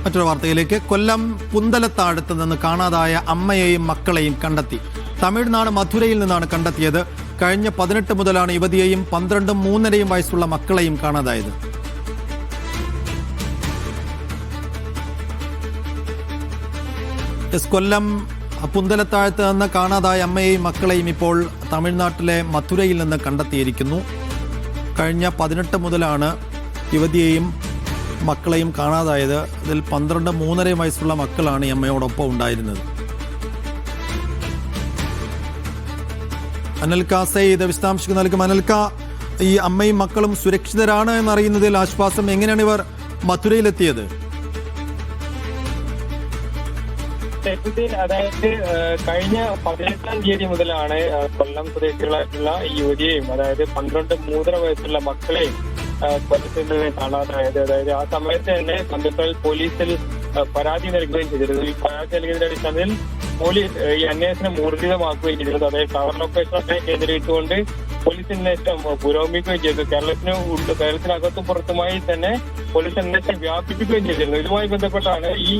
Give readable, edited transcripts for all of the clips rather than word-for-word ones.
മറ്റൊരു വാർത്തയിലേക്ക്. കൊല്ലം പുന്തലത്താഴത്ത് നിന്ന് കാണാതായ അമ്മയെയും മക്കളെയും കണ്ടെത്തി. തമിഴ്നാട് മധുരയിൽ നിന്നാണ് കണ്ടെത്തിയത്. കഴിഞ്ഞ 18 മുതലാണ് യുവതിയെയും 12ഉം 3.5 വയസ്സുള്ള മക്കളെയും കാണാതായത്. കൊല്ലം പുന്തലത്താഴത്ത് നിന്ന് കാണാതായ അമ്മയെയും മക്കളെയും ഇപ്പോൾ തമിഴ്നാട്ടിലെ മധുരയിൽ നിന്ന് കണ്ടെത്തിയിരിക്കുന്നു. കഴിഞ്ഞ 18 മുതലാണ് യുവതിയെയും മക്കളെയും കാണാതായത്. ഇതിൽ 12, 3.5 വയസ്സുള്ള മക്കളാണ് ഈ അമ്മയോടൊപ്പം ഉണ്ടായിരുന്നത്. അനൽക്ക സെയ്ദ് വിശദാംശങ്ങൾ നൽകും. അനൽക്ക, ഈ അമ്മയും മക്കളും സുരക്ഷിതരാണ് എന്നറിയുന്നതിൽ ആശ്വാസം. എങ്ങനെയാണ് ഇവർ മധുരയിലെത്തിയത്? അതായത് കഴിഞ്ഞ 18-ാം തീയതി മുതലാണ് കൊല്ലം സ്വദേശികളായിട്ടുള്ള ഈ യുവതിയെയും അതായത് 12, 3.5 വയസ്സുള്ള മക്കളെയും കൊല്ലത്തിൽ നിന്ന് കാണാതായത്. അതായത് ആ സമയത്ത് തന്നെ ബന്ധുക്കൾ പോലീസിൽ പരാതി നൽകുകയും ചെയ്തിരുന്നു. ഈ പരാതി നൽകിയതിന്റെ അടിസ്ഥാനത്തിൽ പോലീസ് ഈ അന്വേഷണം ഊർജിതമാക്കുകയും ചെയ്തിരുന്നു. അതായത് ടവർ ലൊക്കേഷനൊക്കെ കേന്ദ്രീകരിച്ചുകൊണ്ട് പോലീസ് അന്വേഷണം പുരോഗമിക്കുകയും ചെയ്തു. കേരളത്തിനകത്തും പുറത്തുമായി തന്നെ പോലീസ് അന്വേഷണം വ്യാപിപ്പിക്കുകയും ചെയ്തിരുന്നു. ഇതുമായി ബന്ധപ്പെട്ടാണ് ഈ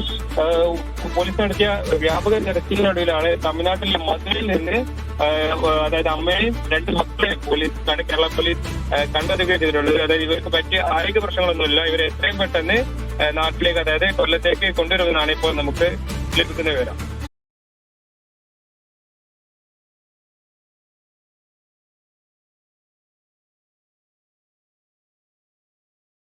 പോലീസ് നടത്തിയ വ്യാപക തെരച്ചിലിനൊടുവിലാണ് തമിഴ്നാട്ടിലെ മധുരയിൽ നിന്ന് അതായത് അമ്മയെയും 2 മക്കളെയും കേരള പോലീസ് കണ്ടെത്തുകയും ചെയ്തിട്ടുള്ളത്. അതായത് ഇവർക്ക് പറ്റിയ ആരോഗ്യ പ്രശ്നങ്ങളൊന്നുമില്ല. ഇവരെ എത്രയും പെട്ടെന്ന് നാട്ടിലേക്ക്, അതായത് കൊല്ലത്തേക്ക് കൊണ്ടുവരുമെന്നാണ് ഇപ്പോൾ നമുക്ക് ലഭിക്കുന്ന വിവരം.